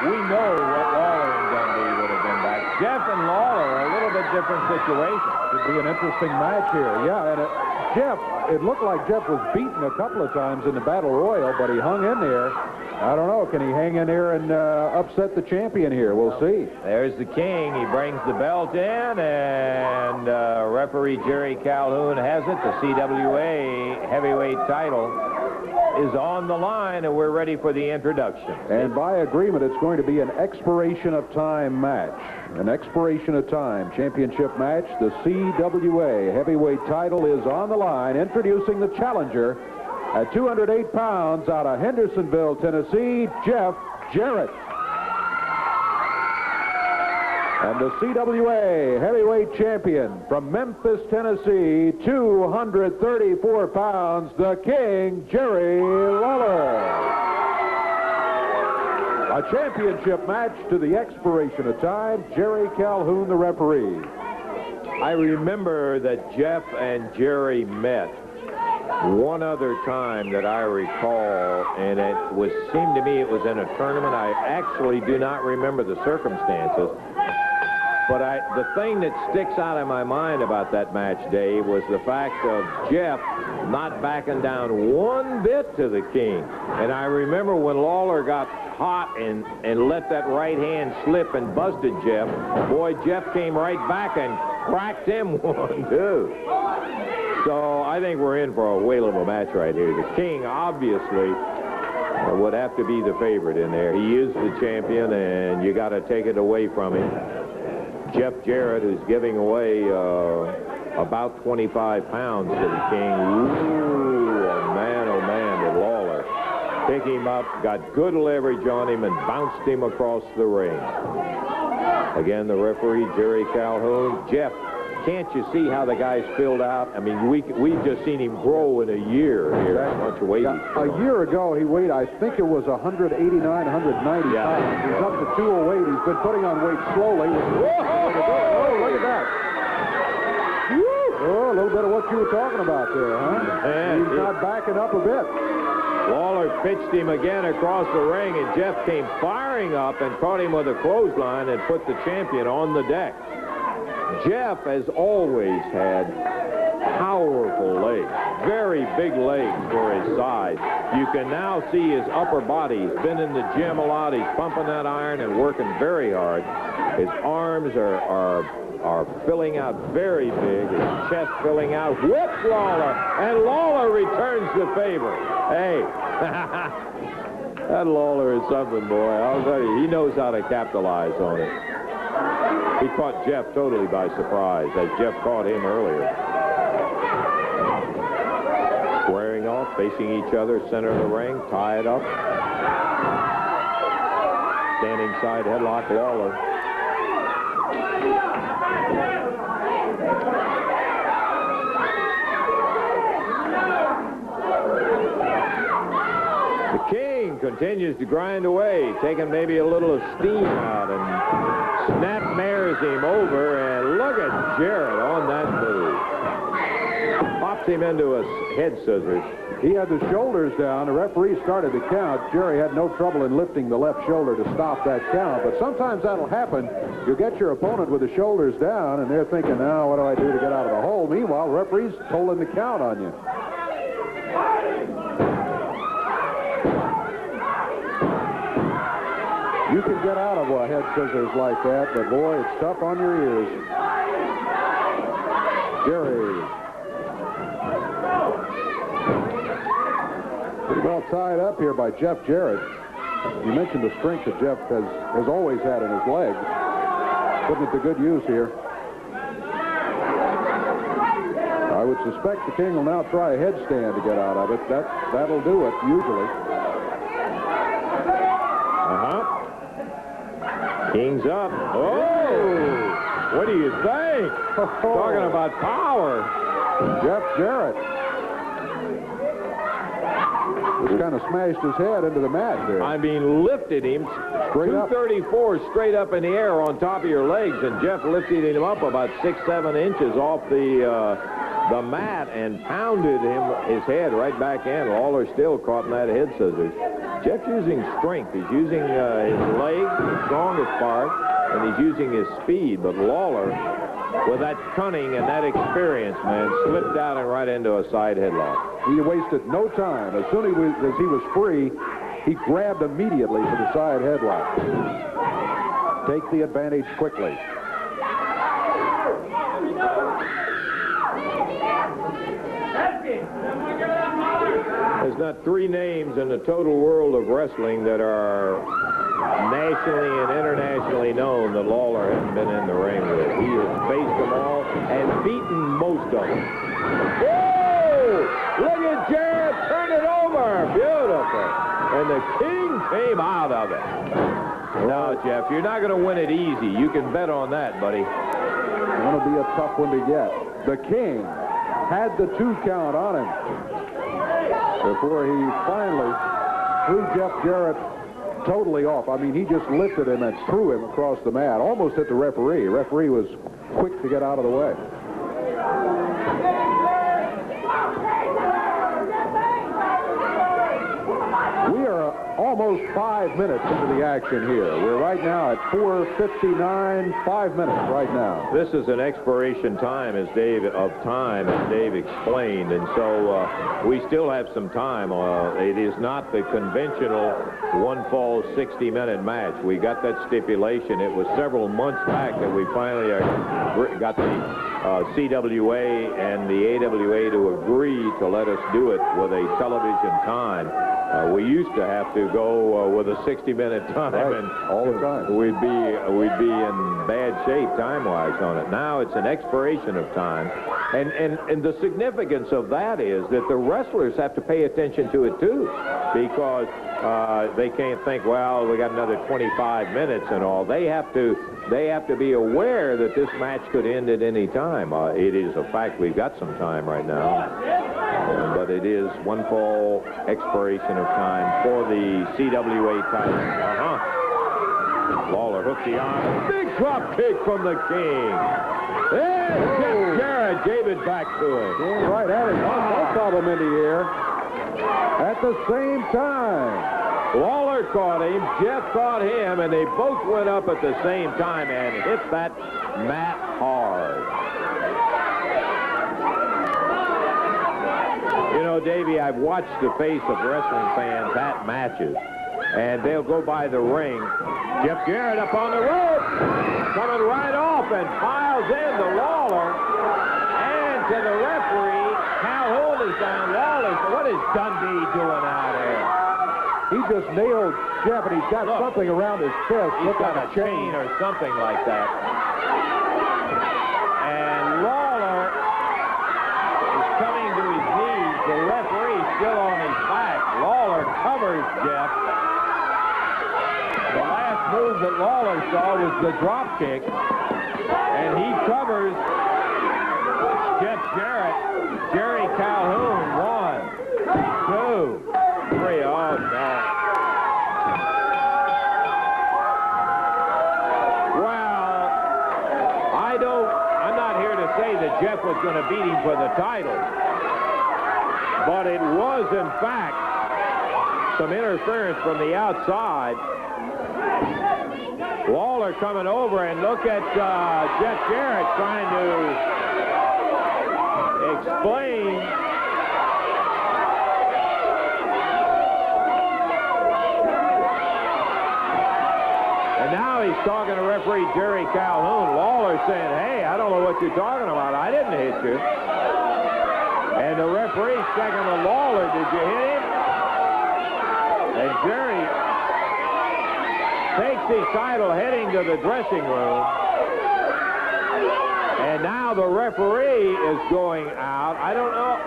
we know what Lawler and Dundee would have been back. Jeff and Lawler, a little bit different situation. Could be an interesting match here. Yeah, and Jeff, it looked like Jeff was beaten a couple of times in the Battle Royal, but he hung in there. I don't know. Can he hang in there and upset the champion here? We'll see. There's the king. He brings the belt in, and referee Jerry Calhoun has it. The CWA heavyweight title is on the line, and we're ready for the introduction. And by agreement, it's going to be an expiration of time match. An expiration of time championship match. The CWA heavyweight title is on the line. Introducing the challenger at 208 pounds out of Hendersonville, Tennessee, Jeff Jarrett. And the CWA heavyweight champion from Memphis, Tennessee, 234 pounds, the King, Jerry Lawler. A championship match to the expiration of time. Jerry Calhoun, the referee. I remember that Jeff and Jerry met one other time that I recall, and seemed to me it was in a tournament. I actually do not remember the circumstances. But the thing that sticks out in my mind about that match, Dave, was the fact of Jeff not backing down one bit to the King. And I remember when Lawler got hot and let that right hand slip and busted Jeff, boy, Jeff came right back and cracked him one, too. So I think we're in for a whale of a match right here. The King, obviously, would have to be the favorite in there. He is the champion, and you got to take it away from him. Jeff Jarrett is giving away about 25 pounds to the King. Ooh, oh man, did Lawler pick him up, got good leverage on him, and bounced him across the ring. Again, the referee, Jerry Calhoun. Jeff, can't you see how the guy's filled out? I mean, we've just seen him grow in a year here. How much weight a year ago, he weighed, I think it was 189, 190 pounds. He's up to 208. He's been putting on weight slowly. Oh, look at that. Oh, a little bit of what you were talking about there, huh? And he's not backing up a bit. Lawler pitched him again across the ring, and Jeff came firing up and caught him with a clothesline and put the champion on the deck. Jeff has always had powerful legs, very big legs for his size. You can now see his upper body. He's been in the gym a lot. He's pumping that iron and working very hard. His arms are filling out very big. His chest filling out. Whips Lawler, and Lawler returns the favor. Hey, that Lawler is something, boy. I'll tell you, he knows how to capitalize on it. He caught Jeff totally by surprise, as Jeff caught him earlier. Squaring off, facing each other, center of the ring, tie it up. Standing side headlock, Lawler. The King continues to grind away, taking maybe a little of steam out, and snap mares him over, and look at Jarrett on that move. Pops him into a head scissors. He had the shoulders down. The referee started the count. Jerry had no trouble in lifting the left shoulder to stop that count. But sometimes that'll happen. You get your opponent with the shoulders down, and they're thinking, now what do I do to get out of the hole? Meanwhile, the referee's holding the count on you. You can get out of a head scissors like that, but boy, it's tough on your ears. Jerry. Pretty well tied up here by Jeff Jarrett. You mentioned the strength that Jeff has always had in his legs. Putting it to good use here. I would suspect the King will now try a headstand to get out of it. That'll do it, usually. King's up. Oh! What do you think? Talking about power. Jeff Jarrett. Just kind of smashed his head into the mat there. I mean, lifted him straight 234 up. Straight up in the air on top of your legs, and Jeff lifted him up about 6-7 inches off the mat and pounded his head right back in. Lawler still caught in that head scissors. Jeff's using strength. He's using his legs, the strongest part, and he's using his speed. But Lawler, with that cunning and that experience, man, slipped down and right into a side headlock. He wasted no time. As soon as he was free, he grabbed immediately for the side headlock. Take the advantage quickly. There's not 3 names in the total world of wrestling that are nationally and internationally known that Lawler hasn't been in the ring with. He has faced them all and beaten most of them. Whoa! Look at Jarrett turn it over. Beautiful. And the King came out of it. No, Jeff, you're not going to win it easy. You can bet on that, buddy. It's going to be a tough one to get. The King had the 2 count on him before he finally threw Jeff Jarrett totally off. I mean, he just lifted him and threw him across the mat, almost hit the referee. The referee was quick to get out of the way. We are almost 5 minutes into the action here. We're right now at 4:59, 5 minutes right now. This is an expiration time, as Dave explained, and so we still have some time. It is not the conventional one-fall 60-minute match. We got that stipulation. It was several months back that we finally got the CWA and the AWA to agree to let us do it with a television time. We used to have to go with a 60-minute time, right, and all the time. We'd be in bad shape time-wise on it. Now it's an expiration of time, and the significance of that is that the wrestlers have to pay attention to it too, because they can't think, well, we got another 25 minutes and all. They have to be aware that this match could end at any time. It is a fact we've got some time right now, but it is one fall expiration of time for the CWA title. Lawler hooks the arm. Big drop kick from the King. And Jeff Jarrett gave it back to him. Yeah, right at it. Both of them in the air at the same time. Lawler caught him, Jeff caught him, and they both went up at the same time and hit that mat hard. You know, Davey, I've watched the face of wrestling fans at matches, and they'll go by the ring. Jeff Jarrett up on the rope, coming right off and piles into Lawler, and to the referee, Calhoun is down. Lawler, what is Dundee doing out here? He just nailed Jeff, and he's got something around his fist. He's got a chain or something like that. And Lawler is coming to his knees. The referee still on his back. Lawler covers Jeff. The last move that Lawler saw was the drop kick. And he covers Jeff Jarrett. Jerry Calhoun, 1, 2, 3. Oh, no. I'm not here to say that Jeff was going to beat him for the title. But it was, in fact, some interference from the outside. Lawler coming over, and look at Jeff Jarrett trying to explain. And now he's talking to referee Jerry Calhoun. Lawler saying, hey, I don't know what you're talking about. I didn't hit you. And the referee's checking with Lawler. Did you hit him? And Jerry takes his title heading to the dressing room. And now the referee is going out. I don't know.